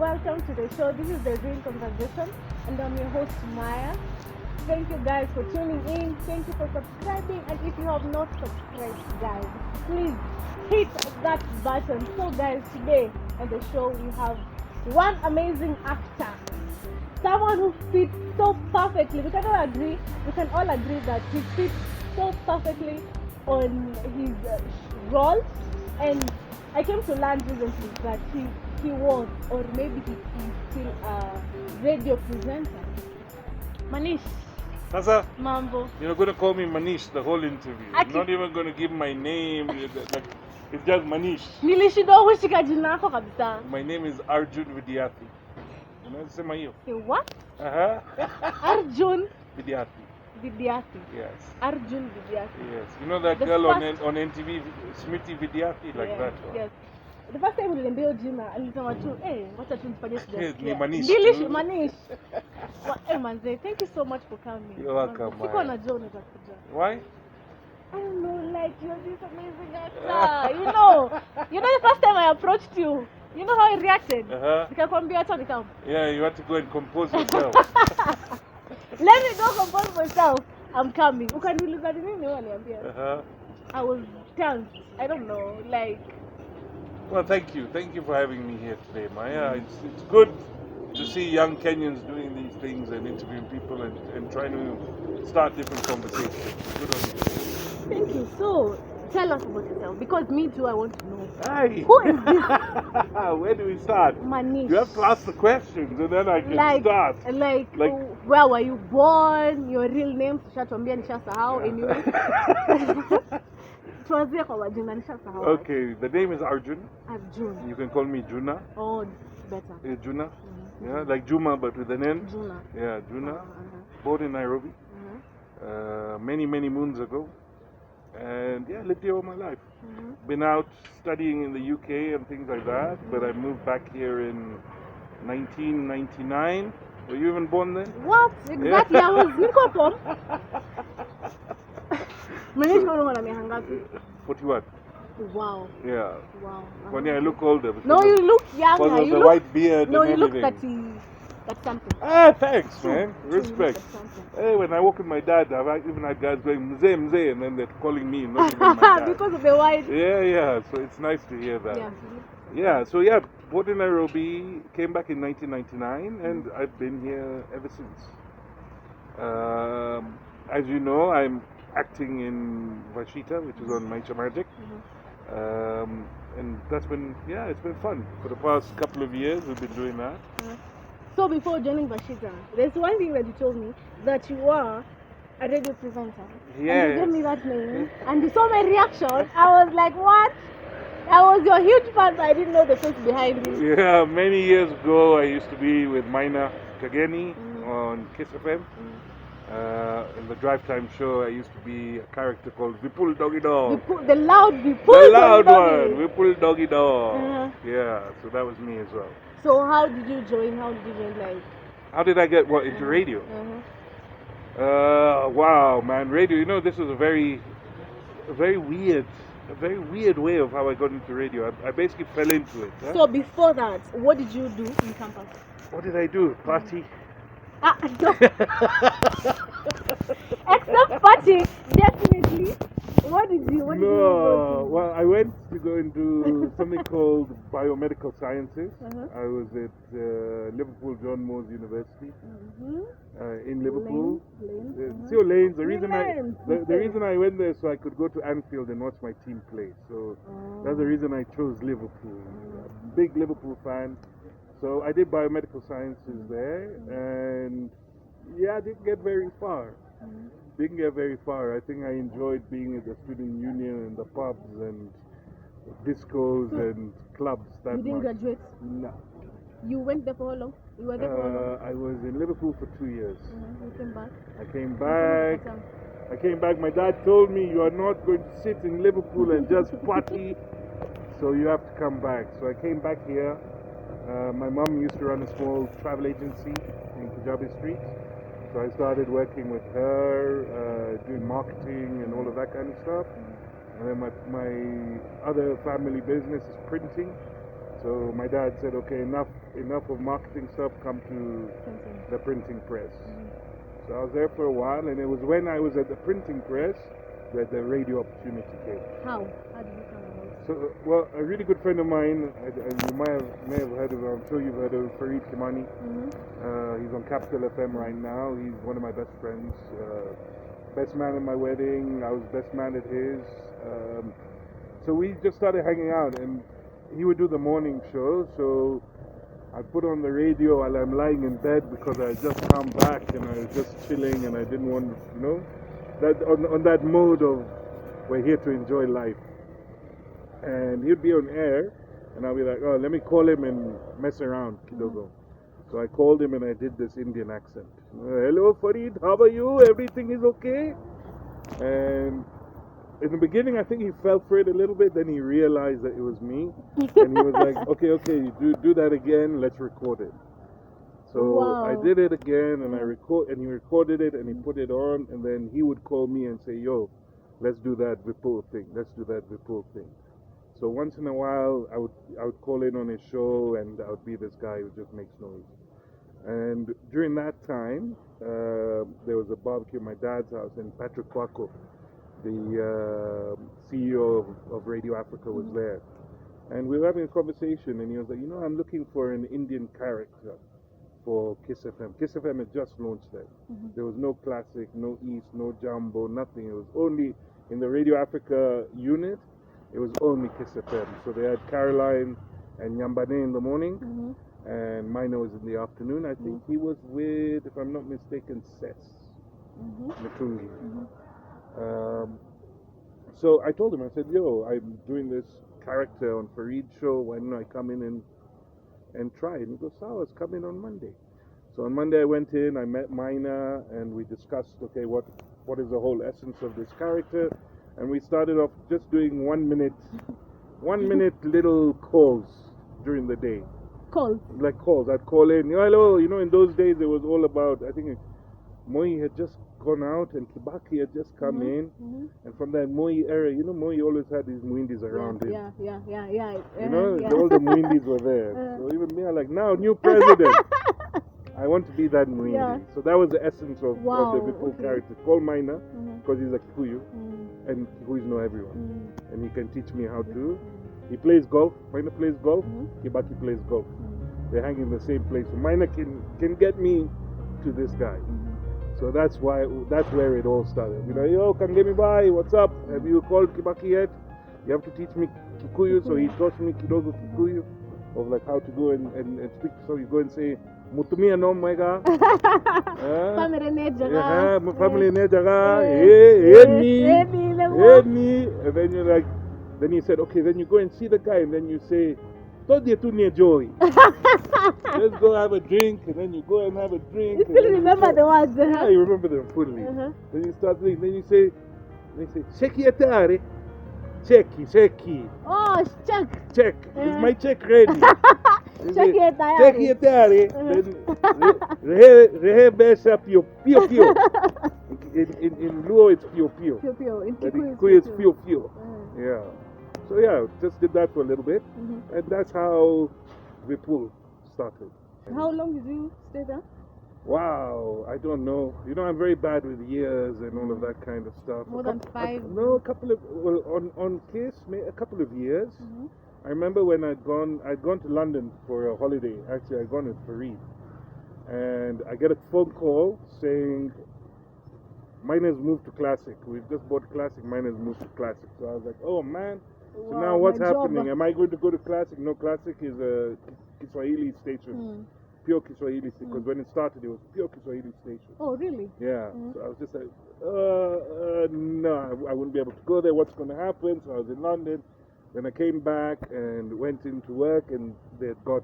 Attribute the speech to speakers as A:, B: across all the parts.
A: welcome to the show. This is the Real Conversation, and I'm your host Maya. Thank you guys for tuning in. Thank you for subscribing, and if you have not subscribed, guys, please hit that button. So, guys, today on the show we have one amazing actor, someone who fits so perfectly. We can all agree that he fits so perfectly on his role, and I came to learn recently that he was, or maybe he's still a radio presenter. Manish.
B: Sasa,
A: Mambo.
B: you're going to call me Manish the whole interview. I'm not even going to give my name. It's just Manish.
A: Nilishindwa kushika jina lako kabisa.
B: My name is Arjun Vidyati. Unasema hiyo?
A: What? Arjun Vidyati.
B: Yes.
A: Arjun Vidyati.
B: Yes. You know that girl on NTV, Smriti Vidyati, like that one?
A: Yes. The first time niliambia jina alisema tu wacha tu nifanye
B: ni Manish.
A: Manish. Manze, thank you so much for coming.
B: You're welcome.
A: Siko najua utakuja.
B: Why?
A: I don't know, like you're this amazing actor. You know the first time I approached you, you know how I reacted? Nikakwambia acha nikam.
B: Yeah, you have to go and compose yourself.
A: Let me go compose myself. I'm coming. Ukaniuliza nini waniambia? I was tense. I don't know, like.
B: Well, thank you. Thank you for having me here today, Maya. It's good to see young Kenyans doing these things and interviewing people and trying to start different conversations. Good on you.
A: Thank you. So, tell us about yourself, because me too, I want to know.
B: Hi.
A: Who is this?
B: Where do we start?
A: Manish.
B: You have to ask the questions and then I can start.
A: Like, where were you born? Your real name? Tushatuambia nishasahau anyway.
B: Okay, the name is Arjun.
A: Arjun.
B: You can call me Juna.
A: Oh, better.
B: Juna. Yeah, like Juma but with an N.
A: Juna.
B: Yeah, Juna. Born in Nairobi. Many moons ago. And yeah, lived here all my life. Been out studying in the UK and things like that, but I moved back here in 1999. Were you even born then?
A: What? Exactly, I was niko
B: 41.
A: Wow.
B: Yeah.
A: Wow.
B: Funny, I look older.
A: No, you look younger.
B: Because of the white beard
A: no,
B: and
A: you look
B: everything.
A: that's something.
B: Thanks, man. Respect. Hey, when I walk with my dad, I've even had guys going, mzee, and then they're calling me, not even my dad.
A: Because of the white.
B: Yeah. So it's nice to hear that. So born in Nairobi, came back in 1999, and I've been here ever since. As you know, I'm acting in Varshita, which is on My Magic. And that's been, it's been fun. For the past couple of years, we've been doing that.
A: So before joining Varshita, there's one thing that you told me, that you are a radio presenter.
B: Yes.
A: And you gave me that name, and you saw my reaction. I was like, what? I was your huge fan, but I didn't know the face behind me.
B: Yeah, many years ago, I used to be with Maina Kageni on Kiss FM. In the drive time show, I used to be a character called Vipul Doggy Dogg.
A: The loud Vipul.
B: The loud one, Vipul Doggy Dogg. Yeah, so that was me as well.
A: So how did you join?
B: How did I get into radio? Wow, man, radio. This was a very weird way of how I got into radio. I basically fell into it.
A: So before that, what did you do in campus?
B: What did I do? Party.
A: No. Except party, definitely. What did you do?
B: Well, I went to go and do something called biomedical sciences. I was at Liverpool John Moores University in Liverpool. Lanes. The reason I went there so I could go to Anfield and watch my team play. So that's the reason I chose Liverpool. Big Liverpool fan. So I did biomedical sciences there, and I didn't get very far. I think I enjoyed being at the student union and the pubs and discos and clubs that much.
A: You didn't graduate?
B: No.
A: You went there for how long? You were there for how long?
B: I was in Liverpool for 2 years.
A: You came back?
B: I came back. My dad told me, you are not going to sit in Liverpool and just party, so you have to come back. So I came back here. My mom used to run a small travel agency in Kajabi Street. So I started working with her, doing marketing and all of that kind of stuff. And then my other family business is printing. So my dad said, okay, enough of marketing stuff, come to the printing press. So I was there for a while, and it was when I was at the printing press that the radio opportunity came.
A: How did you come about?
B: So, well, a really good friend of mine, you may have heard of him, I'm sure you've heard of Farid Kimani. He's on Capital FM right now. He's one of my best friends. Best man at my wedding, I was best man at his. So we just started hanging out, and he would do the morning show, so I put on the radio while I'm lying in bed because I had just come back and I was just chilling and I didn't want, that on that mode of we're here to enjoy life. And he'd be on air, and I'll be like, oh, let me call him and mess around, kidogo. So I called him and I did this Indian accent. Hello, Farid, how are you? Everything is okay? And in the beginning, I think he fell for it a little bit. Then he realized that it was me, and he was like, "Okay, do that again. Let's record it." So I did it again, and he recorded it, and he put it on, and then he would call me and say, "Yo, let's do that Vipul thing. Let's do that Vipul thing." So once in a while, I would call in on his show, and I would be this guy who just makes noise. And during that time, there was a barbecue at my dad's house, and Patrick Kwako, the CEO of Radio Africa, was there. And we were having a conversation, and he was like, I'm looking for an Indian character for Kiss FM. Kiss FM had just launched that. There was no classic, no East, no Jumbo, nothing. It was only in the Radio Africa unit, it was only Kiss FM. So they had Caroline and Nyambane in the morning, and Minor was in the afternoon. I think he was with, if I'm not mistaken, Sess Matungi. So I told him, I said, yo, I'm doing this character on Farid's show, why don't I come in and try it? And he goes, Sawas, come in on Monday. So on Monday I went in, I met Mina, and we discussed, okay, what is the whole essence of this character? And we started off just doing 1 minute little calls during the day.
A: Calls? Like
B: calls. I'd call in, hello, in those days it was all about, I think Moi had just gone out and Kibaki had just come in, and from that Moi era, Moi always had these Muindis around him.
A: Yeah.
B: All the Muindis were there. So even me, I'm like, now, new president. I want to be that Muindi. Yeah. So that was the essence of the Vipul character. Call Maina, because he's a Kikuyu, and Kikuyus know everyone. And he can teach me how to. He plays golf. Maina plays golf. Kibaki plays golf. They hang in the same place. So Maina can get me to this guy. So that's where it all started. Yo, Kangemi, what's up? Have you called Kibaki yet? You have to teach me Kikuyu. So he taught me kidogo Kikuyu of like how to go and speak. So you go and say, Mutumia no mwega.
A: Family nejaga.
B: Family nejaga. Hey me. And then you're like, then he said, okay, then you go and see the guy, and then you say, Todie tu ne joy. Let's go have a drink, and then you go and have a drink.
A: You still remember the words, huh?
B: Yeah, you remember them fully. Then you start thinking, then you say, Cheki etare. Cheki.
A: Oh, check.
B: Check. Is my check ready? Cheki etare. Then rehe besa pio. In Luo it's pio.
A: In
B: Kikuyu it's pio. Yeah. So yeah, just did that for a little bit, and that's how Vipul started.
A: How long did you stay there?
B: Wow, I don't know. I'm very bad with years and all of that kind of stuff.
A: More than 5?
B: No, on Kiss, a couple of years. I remember when I'd gone to London for a holiday. Actually, I'd gone with Farid, and I get a phone call saying, Miner's moved to Classic. We've just bought Classic. Miner's moved to Classic. So I was like, oh man. So now what's happening? Am I going to go to Classic? No, Classic is a Kiswahili station. Pure Kiswahili station. Because when it started, it was pure Kiswahili station.
A: Oh, really?
B: Yeah. So I was just like, no, I wouldn't be able to go there. What's going to happen? So I was in London. Then I came back and went into work, and they had got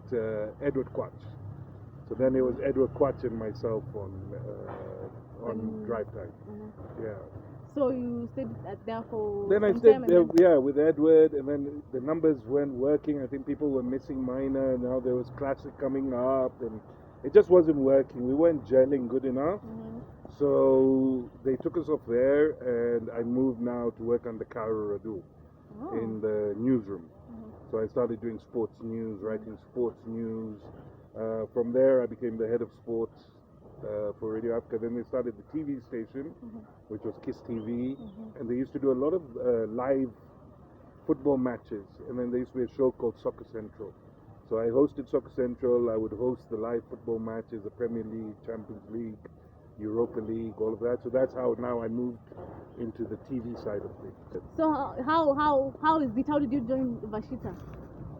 B: Edward Quatch. So then it was Edward Quatch and myself on drive time. Yeah.
A: So you stayed there for
B: Then I stayed there, with Edward, and then the numbers weren't working. I think people were missing Minor, and now there was Classic coming up, and it just wasn't working. We weren't gelling good enough. So they took us off there, and I moved now to work on the Karo Radu in the newsroom. So I started doing sports news, writing sports news. From there, I became the head of sports for Radio Africa. Then they started the TV station, which was Kiss TV, and they used to do a lot of live football matches. And then there used to be a show called Soccer Central. So I hosted Soccer Central. I would host the live football matches, the Premier League, Champions League, Europa League, all of that. So that's how now I moved into the TV side of things.
A: So how is it? How did you join Varshita?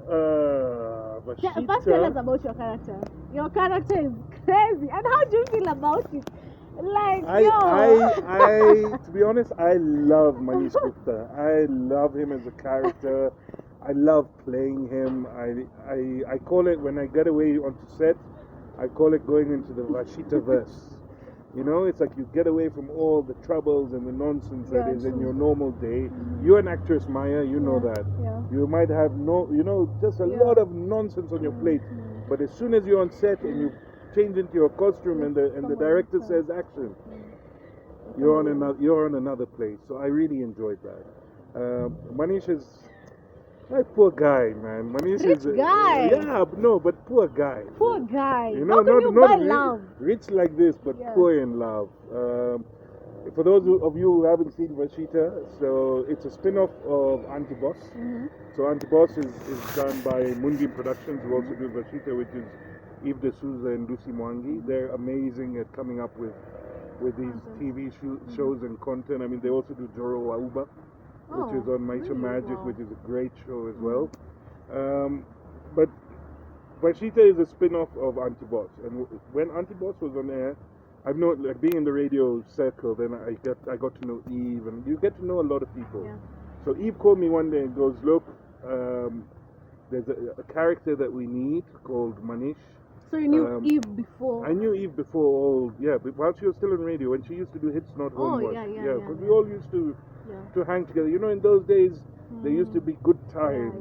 B: Varshita.
A: First, tell us about your character. Your character is crazy, and how do you feel about it? Like,
B: to be honest, I love Manish Gupta. I love him as a character. I love playing him. I call it, when I get away onto set, I call it going into the Varshita verse. You know, it's like you get away from all the troubles and the nonsense that is in your normal day. You're an actress, Maya, you know that.
A: Yeah.
B: You might have just a lot of nonsense on your plate. But as soon as you're on set and you change into your costume and the director says action, you're on another place. So I really enjoyed that. Manish is poor guy, man. Manish is
A: guy.
B: But poor guy.
A: Poor guy.
B: You know,
A: how can you buy
B: rich,
A: love?
B: Rich like this, but poor in love. For those of you who haven't seen Varshita, so it's a spin-off of Anti-Boss. So Anti-Boss is done by Moonbeam Productions, who also do Varshita, which is Yves D'Souza and Lucy Mwangi. They're amazing at coming up with these TV shows and content. I mean, they also do Joro Wauba, which is on Maisha Magic, which is a great show as well. But Varshita is a spin-off of Anti-Boss, and when Anti-Boss was on air, I've known, like, being in the radio circle, then I got to know Eve, and you get to know a lot of people. Yeah. So Eve called me one day and goes, look, there's a character that we need called Manish.
A: So you knew Eve before?
B: I knew Eve before, but while she was still in radio, when she used to do Hits Not Homework. Because we all used to hang together. You know, in those days, there used to be good times,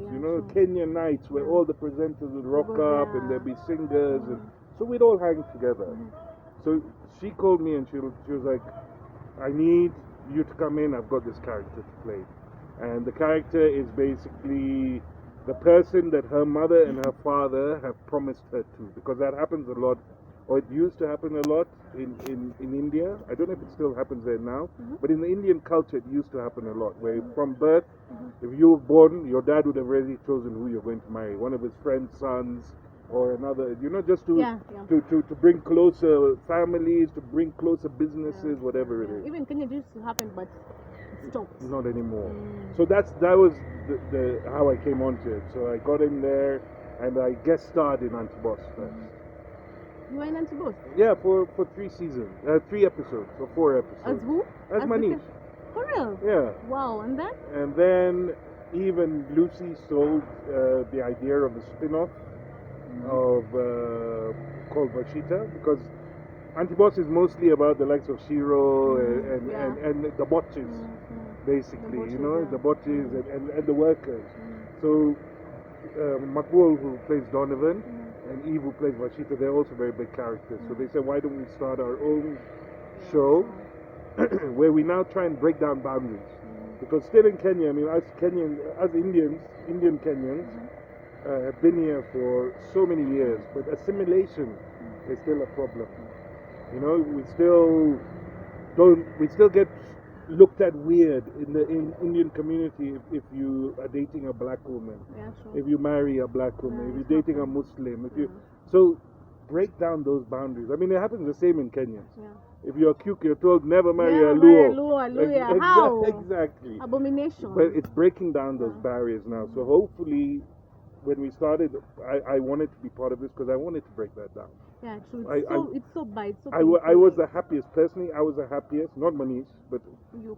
B: Kenya nights where all the presenters would rock up and there'd be singers, and so we'd all hang together. So she called me and she was like, I need you to come in, I've got this character to play. And the character is basically the person that her mother and her father have promised her to, because that happens a lot, or it used to happen a lot in India. I don't know if it still happens there now, but in the Indian culture it used to happen a lot, where from birth, if you were born, your dad would have already chosen who you're going to marry, one of his friend's sons, or another, just to bring closer families, to bring closer businesses, whatever it is.
A: Even Kenya used to happen, but it stopped.
B: Not anymore. So that was the how I came onto it. So I got in there, and I guest starred in Anti-Boss first.
A: You were in Anti-Boss?
B: Yeah, for 3 seasons, 3 episodes, or 4 episodes.
A: As who?
B: As Manish.
A: For real?
B: Yeah.
A: Wow, and then?
B: And then even Lucy sold the idea of a spin-off of called Varshita, because Anti-Boss is mostly about the likes of Shiro and the botches, basically, the botches and the workers. So Makbul, who plays Donovan, and Eve, who plays Varshita, they're also very big characters. So they said, why don't we start our own show where we now try and break down boundaries? Because still in Kenya, I mean, as Indian Kenyans, have been here for so many years, but assimilation is still a problem. We still get looked at weird in the Indian community if you are dating a black woman, if you marry a black woman, if you're dating a Muslim, so break down those boundaries. I mean, it happens the same in Kenya. If you're Kuk, you're told never marry a Luo.
A: How?
B: Exactly.
A: Abomination.
B: But it's breaking down those barriers now. So hopefully, when we started, I wanted to be part of this because I wanted to break that down.
A: Yeah, true. It's so bad.
B: I was the happiest, personally. I was the happiest, not Manish, but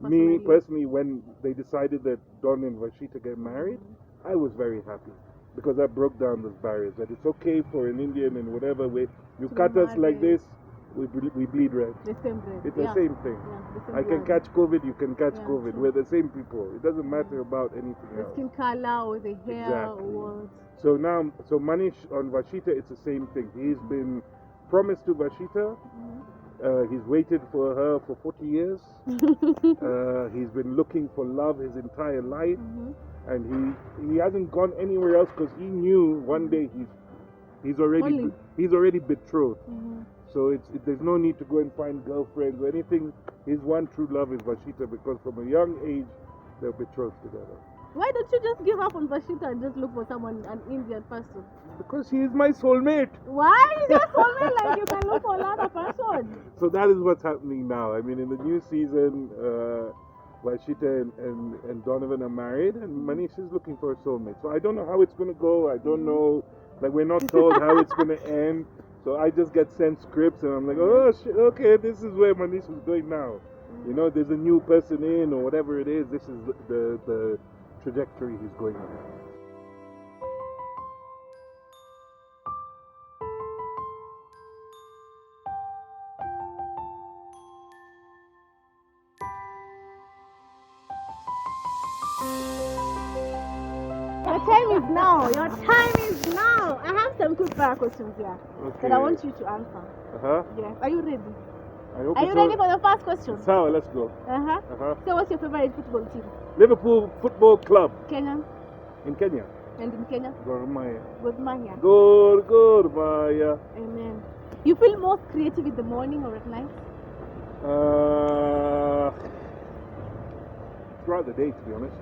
B: me personally, when they decided that Don and Varshita get married, I was very happy because that broke down those barriers. That it's okay for an Indian in whatever way you cut us like this, we bleed red.
A: The same red.
B: It's the same thing.
A: Yeah,
B: I can catch COVID, you can catch COVID. True. We're the same people. It doesn't matter about anything else.
A: The skin color or the hair or what.
B: So Manish on Varshita, it's the same thing. He's been promised to Varshita. He's waited for her for 40 years. He's been looking for love his entire life. and he hasn't gone anywhere else because he knew one day he's already betrothed. So there's no need to go and find girlfriends or anything. His one true love is Varshita, because from a young age they're betrothed together.
A: Why don't you just give up on Varshita and just look for someone, an Indian person?
B: Because he is my soulmate.
A: Why? You just told me like you can look for another person.
B: So that is what's happening now. I mean, in the new season, Varshita and Donovan are married, and Manish is looking for a soulmate. So I don't know how it's going to go. I don't know, like, we're not told how it's going to end. So I just get sent scripts, and I'm like, oh shit, okay, this is where Manish is going now. You know, there's a new person in, or whatever it is. This is the trajectory he's going on.
A: Your time is now. Your time is now. I have some quick fire questions here that I want you to answer. Yes. Are you ready? Are you ready for the first question?
B: So let's go.
A: So what's your favorite football team?
B: Liverpool Football Club.
A: Kenya.
B: In Kenya.
A: And in Kenya?
B: Gor Mahia.
A: Gor Mahia.
B: Gor Mahia.
A: Amen. You feel most creative in the morning or at night?
B: Throughout the day, to be honest.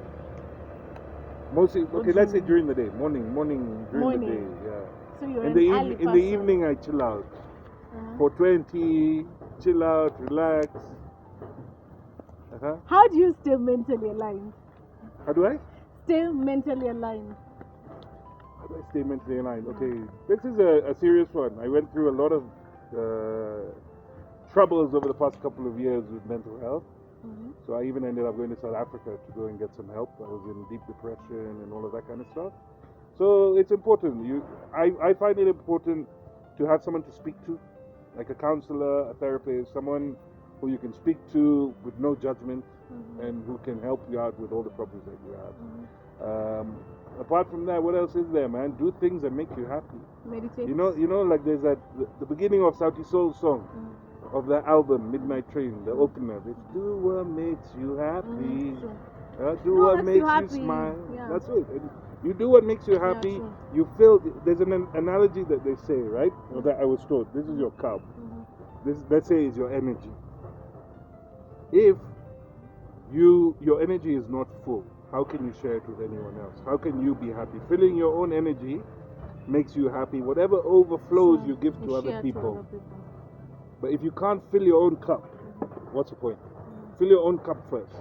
B: Mostly, okay, let's say during the day. Morning, during the day, yeah.
A: So you're
B: in the evening, I chill out. 4:20, chill out, relax.
A: How do you stay mentally aligned?
B: How do I?
A: Stay mentally aligned.
B: How do I stay mentally aligned? Okay, this is a serious one. I went through a lot of troubles over the past couple of years with mental health. So I even ended up going to South Africa to go and get some help. I was in deep depression and all of that kind of stuff. So it's important. I find it important to have someone to speak to, like a counselor, a therapist, someone who you can speak to with no judgment and who can help you out with all the problems that you have. Apart from that, what else is there, man? Do things that make you happy.
A: Meditate.
B: You know, like there's the beginning of Sauti Soul's song. Of the album Midnight Train, the opener. It's do what makes you happy. Do what makes you smile. Yeah. That's it. And you do what makes you happy. You feel. There's an analogy that they say, right? Or that I was told. This is your cup. This, let's say, is your energy. If your energy is not full, how can you share it with anyone else? How can you be happy? Filling your own energy makes you happy. Whatever overflows, you give to other people. But if you can't fill your own cup, what's the point? Fill your own cup first,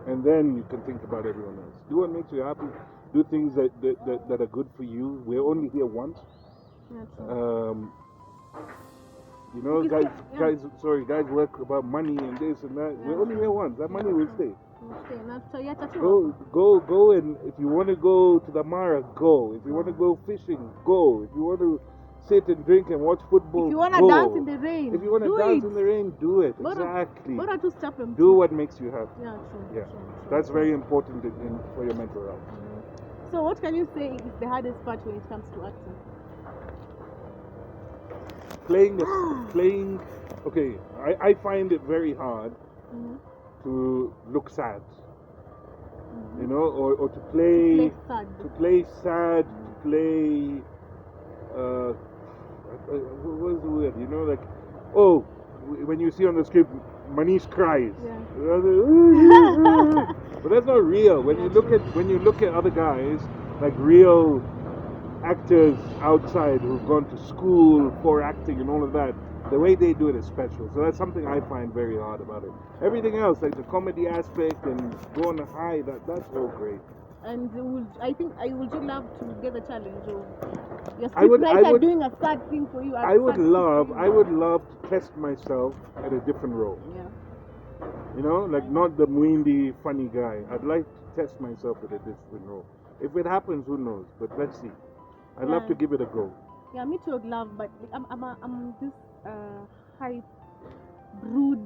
B: and then you can think about everyone else. Do what makes you happy. Do things that are good for you. We're only here once. You know, guys work about money and this and that. We're only here once. That money will stay. Go, and if you want to go to the Mara, go. If you want to go fishing, go. If you want to sit and drink and watch football,
A: if you want to dance in the rain,
B: if you want to dance in the rain, do it. Exactly.
A: Do
B: do what makes you happy.
A: Yeah, true.
B: Yeah, that's very important for your mental health.
A: So what can you say is the hardest part when it comes to acting?
B: Playing. Okay, I find it very hard to look sad. You know, or to play sad, to play. What is the word? You know, like, oh, when you see on the script, Manish cries. But that's not real. When you look at other guys, like real actors outside who've gone to school for acting and all of that, the way they do it is special. So that's something I find very hard about it. Everything else, like the comedy aspect and go on a high, that's all great.
A: And I would you love to get the challenge of your scriptwriter doing a sad thing for you?
B: I would love to test myself at a different role.
A: Yeah.
B: You know, like not the Muindi funny guy. I'd like to test myself at a different role. If it happens, who knows? But let's see. I'd love to give it a go.
A: Yeah, me too would love, but I'm this high brood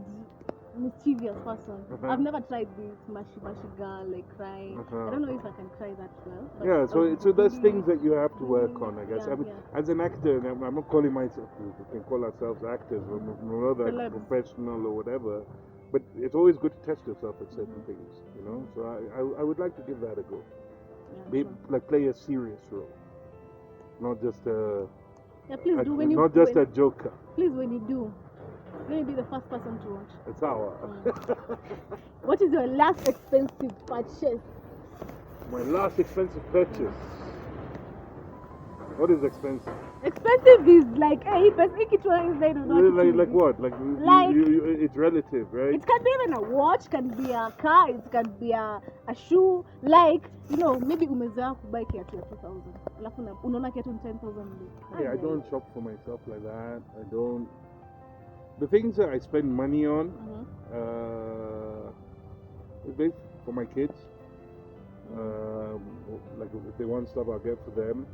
A: mischievous person. I've never tried this mushy girl, like crying. I don't know if I can cry that well.
B: Yeah, so there's things that you have to work on, I guess. As an actor, I'm not calling myself, we can call ourselves actors, we're not like professional or whatever, but it's always good to test yourself at certain things, you know. So I would like to give that a go.
A: Yeah,
B: like play a serious role, not just a
A: please do when you
B: not just a joker.
A: Please, when you do, let me be the first person to watch.
B: It's our.
A: What is your last expensive purchase?
B: My last expensive purchase. What is expensive?
A: Expensive is like, hey, like
B: what? Like it's relative, right?
A: It can be even a watch, can be a car, it can be a shoe. Like, maybe umezoea kubuy kiatu ya 2000. Alafu unaona kiatu 10,000.
B: Yeah, I don't shop for myself like that. I don't. The things that I spend money on, is based for my kids. Like if they want stuff, I'll get for them.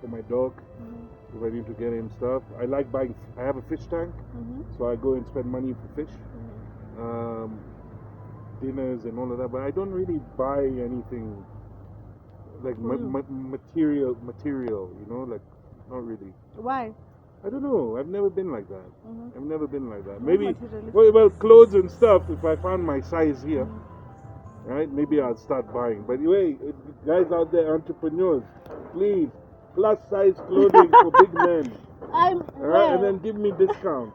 B: For my dog, if I need to get him stuff. I like buying. I have a fish tank, so I go and spend money for fish, dinners and all of that. But I don't really buy anything like material. Like not really.
A: Why?
B: I don't know. I've never been like that. I've never been like that. Maybe well, clothes and stuff. If I found my size here, right? Maybe I'll start buying. But anyway, guys out there, entrepreneurs, please. Plus size clothing for big men. Alright, and then give me discount.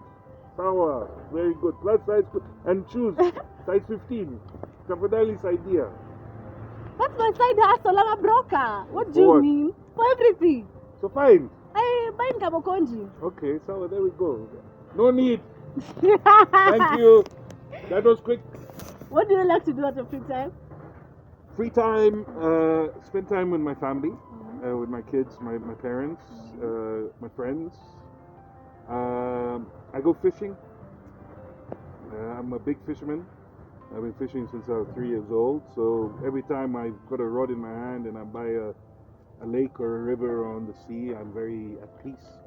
B: Power, very good. Plus size and shoes, size 15. Tafadhali's idea.
A: What's my side hustle? I'm a broker. What do you mean? For everything.
B: So fine.
A: I buy in Kabokonji.
B: Okay, so there we go. No need. Thank you. That was quick.
A: What do you like to do at your free time?
B: Free time, spend time with my family. With my kids, my parents, my friends. I go fishing. I'm a big fisherman. I've been fishing since I was 3 years old. So every time I've got a rod in my hand and I'm by a lake or a river or on the sea, I'm very at peace.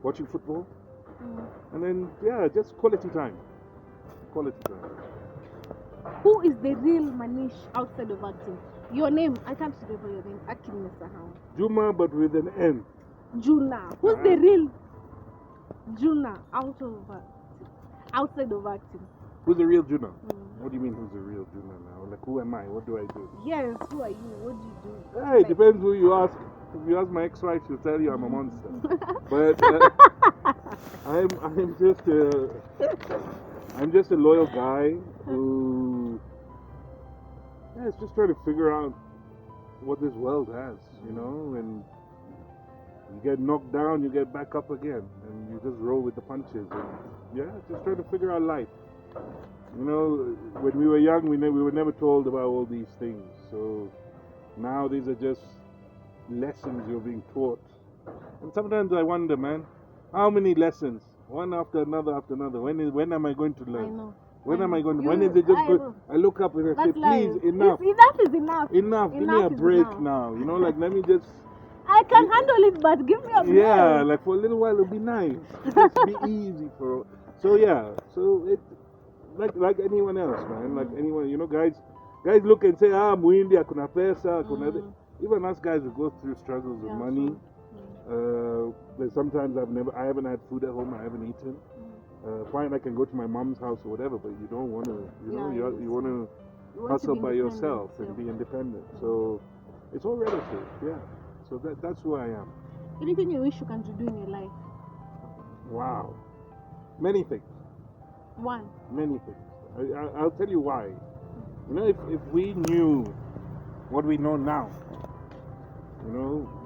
B: Watching football. And then, just quality time. Quality time.
A: Who is the real Manish outside of acting? Your name, I can't remember your name.
B: Juma, but with an N.
A: Juna. Who's the real Juna outside of acting?
B: Who's the real Juna? What do you mean who's the real Juna now? Like who am I? What do I do?
A: Yes, who are you? What do you do?
B: Hey, it depends who you ask. If you ask my ex-wife, she'll tell you I'm a monster. But I'm just a loyal guy who is just trying to figure out what this world has, and you get knocked down, you get back up again, and you just roll with the punches, and just trying to figure out life. When we were young, we were never told about all these things, so now these are just lessons you're being taught. And sometimes I wonder, man, how many lessons? One after another after another. When am I going to learn?
A: I know.
B: When am I going to? When is it just good? I look up and I say, please, enough.
A: Enough is enough.
B: Enough. Give me a break now. Like let me just.
A: I can handle it, but give me a break.
B: Yeah, like for a little while it'll be nice. Just be easy for. So it like anyone else, man. Like anyone, guys look and say, muindi akuna pesa, akuna. Even us guys who go through struggles with money. There's sometimes I haven't had food at home, I haven't eaten. Fine, I can go to my mom's house or whatever, but you don't want to, you want to hustle by yourself and be independent. So it's all relative, So that's who I am.
A: Anything you wish you can do in your life?
B: Wow, many things.
A: One.
B: Many things. I'll tell you why. If we knew what we know now,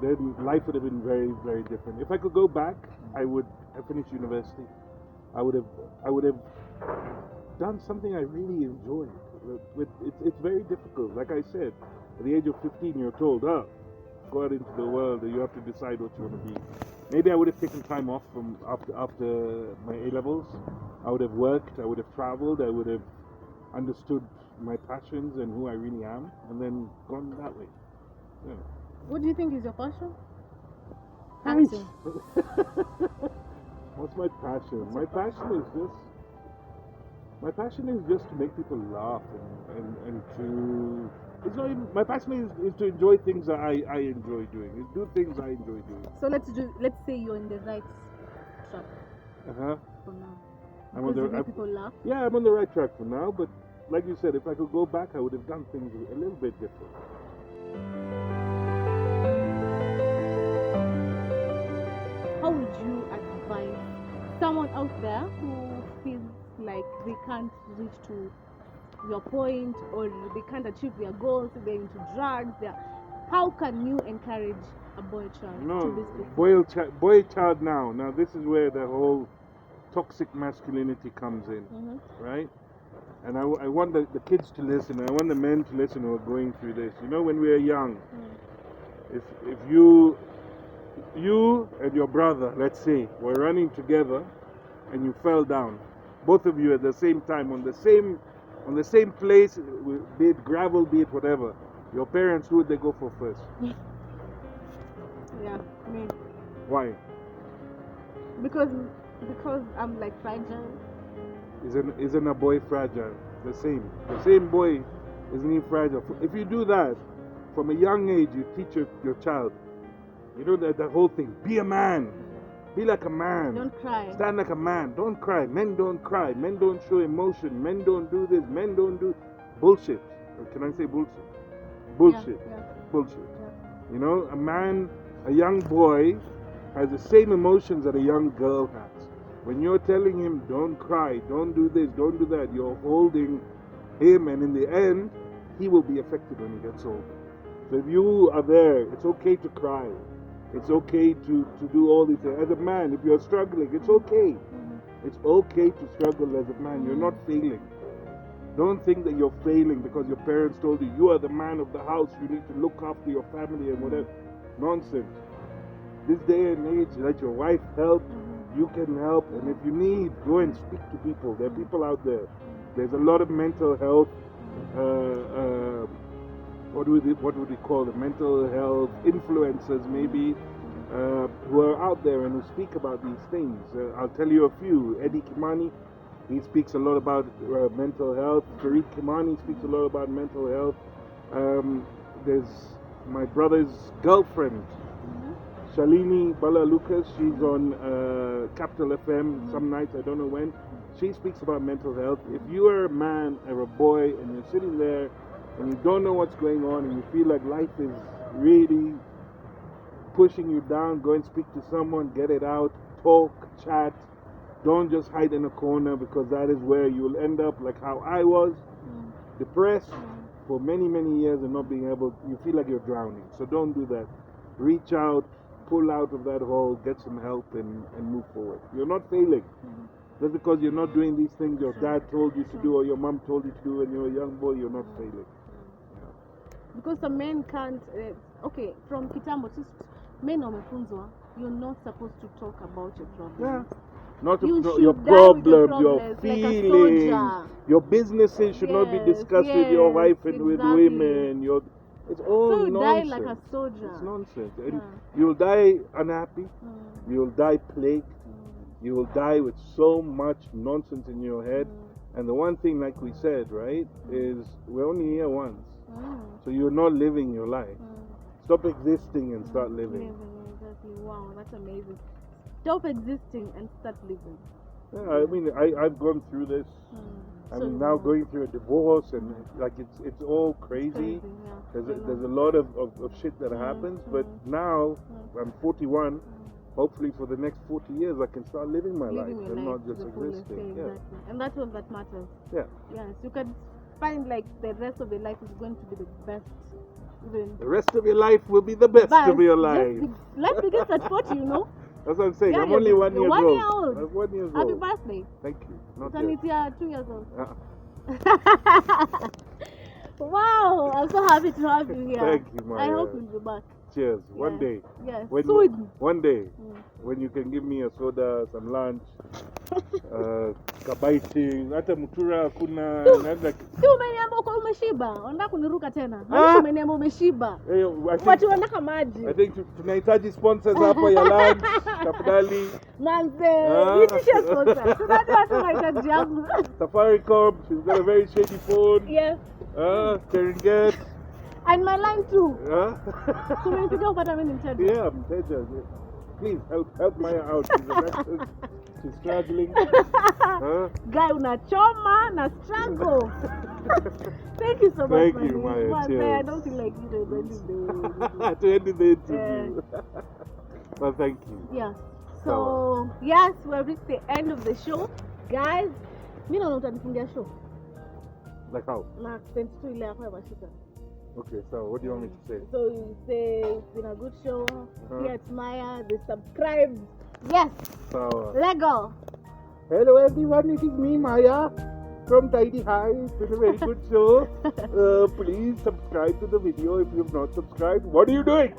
B: then life would have been very, very different. If I could go back, I would have finished university. I would have done something I really enjoyed. It's very difficult. Like I said, at the age of 15, you're told, go out into the world, you have to decide what you want to be. Maybe I would have taken time off from after my A-levels. I would have worked, I would have traveled, I would have understood my passions and who I really am, and then gone that way. Yeah.
A: What do you think is your passion? Acting.
B: What's my passion? My passion is just to make people laugh and to. It's not even, my passion is to enjoy things that I enjoy doing. Is do things I enjoy doing.
A: So let's say you're in the right track. For now. Make people laugh.
B: Yeah, I'm on the right track for now, but like you said, if I could go back, I would have done things a little bit different.
A: How would you advise someone out there who feels like they can't reach to your point or they can't achieve their goals, they're into drugs, how can you encourage a boy child to this business?
B: Boy child now. Now this is where the whole toxic masculinity comes in, right? And I want the kids to listen. I want the men to listen who are going through this. You know, when we are young, if you and your brother, let's say, were running together and you fell down, both of you at the same time on the same place, be it gravel, be it whatever, your parents, who would they go for first?
A: Yeah, me.
B: Why?
A: Because I'm like fragile.
B: Isn't a boy fragile? The same boy, isn't he fragile? If you do that from a young age, you teach your child, you know, the whole thing, be a man, be like a man,
A: don't cry,
B: stand like a man, don't cry, men don't cry, men don't show emotion, men don't do this, men don't do bullshit. Can I say bullshit?
A: Yeah.
B: Bullshit.
A: Yeah.
B: You know, a young boy has the same emotions that a young girl has. When you're telling him, don't cry, don't do this, don't do that, you're holding him, and in the end, he will be affected when he gets older. So if you are there, it's okay to cry. It's okay to do all these things. As a man, if you're struggling, it's okay. It's okay to struggle as a man. You're not failing. Don't think that you're failing because your parents told you are the man of the house, you need to look after your family and whatever. Nonsense. This day and age, let your wife help. You can help, and if you need, go and speak to people. There are people out there. There's a lot of mental health. What would we call them? Mental health influencers, maybe, who are out there and who speak about these things. I'll tell you a few. Eddie Kimani, he speaks a lot about mental health. Farid Kimani speaks a lot about mental health. There's my brother's girlfriend, Shalini Bala Lucas. She's on Capital FM some nights, I don't know when. She speaks about mental health. If you are a man or a boy and you're sitting there and you don't know what's going on and you feel like life is really pushing you down, go and speak to someone, get it out, talk, chat. Don't just hide in a corner, because that is where you'll end up like how I was, depressed for many, many years and not being able, you feel like you're drowning. So don't do that. Reach out, pull out of that hole, get some help and move forward. You're not failing. Just because you're not doing these things your dad told you to do or your mom told you to do when you're a young boy, you're not failing.
A: Because a man can't, okay, from Kitambo, just men wamefunzwa, you're not supposed to talk about your problems.
B: Yeah. Not
A: You
B: your
A: should die
B: problems,
A: with your
B: your
A: problems, like a
B: feelings,
A: soldier.
B: your businesses should not be discussed with your
A: Yes,
B: wife and with
A: exactly.
B: women. It's all
A: So you die
B: nonsense.
A: like a soldier.
B: It's nonsense. And you'll die unhappy. You'll die plagued. You will die with so much nonsense in your head. And the one thing, like we said, right, is we're only here once. So you're not living your life. Stop existing and start living.
A: Exactly. Wow, that's amazing. Stop existing and start living.
B: Yeah, I mean, I've gone through this. I'm now going through a divorce, and like it's all crazy.
A: Yeah.
B: There's a lot of shit that happens, but now I'm 41. Hopefully for the next 40 years I can start living my life and not just existing.
A: Yeah. Exactly. And that's all that matters.
B: Yeah.
A: Yes, you can find like the rest of your life is going to be the best. Even
B: the rest of your life will be the best of your life.
A: Life begins at 40, you know.
B: That's what I'm saying.
A: Yeah,
B: I'm only 1 year old.
A: 1 year old.
B: I'm 1 year
A: Happy
B: old.
A: birthday.
B: Thank you. Not
A: Eternity,
B: yet.
A: 2 years old.
B: Uh-uh.
A: Wow, I'm so happy to have you here.
B: Thank you,
A: I
B: Maya.
A: hope you'll be back.
B: Cheers. One day.
A: Yes.
B: One day, when you can give me a soda, some lunch, kabaiti, hata mutura hakuna.
A: Si umeniambia uko umeshiba, unataka kuniruka tena. Manish umeniambia umeshiba. Watu wanataka maji.
B: I think tunahitaji sponsors hapo ya lunch, tafadhali.
A: Manze, nitishe sponsor. Tunajua tunahitaji yangu.
B: Safaricom, she's got a very shady phone.
A: Yes.
B: Keringet.
A: And my line too.
B: Huh?
A: Tumenipigia upata mimi mteja.
B: Yeah, mteja. Please help Maya out. She's a actress. She's struggling. Huh?
A: Guy unachoma na struggle. Thank you so much,
B: Thank
A: Manish.
B: you, Maya.
A: Well,
B: Cheers.
A: I don't feel like it.
B: To end the interview. Well, thank you.
A: Yeah. So yes, we have reached the end of the show, guys. Mimi naona utanifungia show.
B: Like how?
A: Na send tu ile yako ya Varshita.
B: Okay, so what do you want me to say?
A: So you say it's been a good show. Here at Maya, they subscribed. Yes.
B: So,
A: Lego.
B: hello everyone, it is me Maya from Tidy High. It's been a very good show. Please subscribe to the video if you have not subscribed. What are you doing?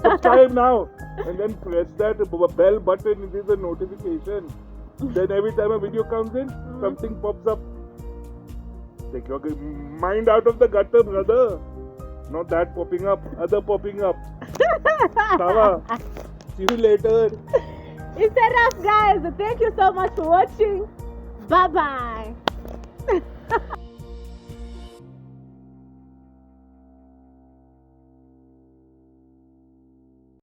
B: Subscribe now and then press that bell button. It is a notification. Then every time a video comes in, something pops up. Take your mind out of the gutter, brother. Not that popping up, other popping up. Sawa. See you later.
A: It's enough, guys. Thank you so much for watching. Bye bye.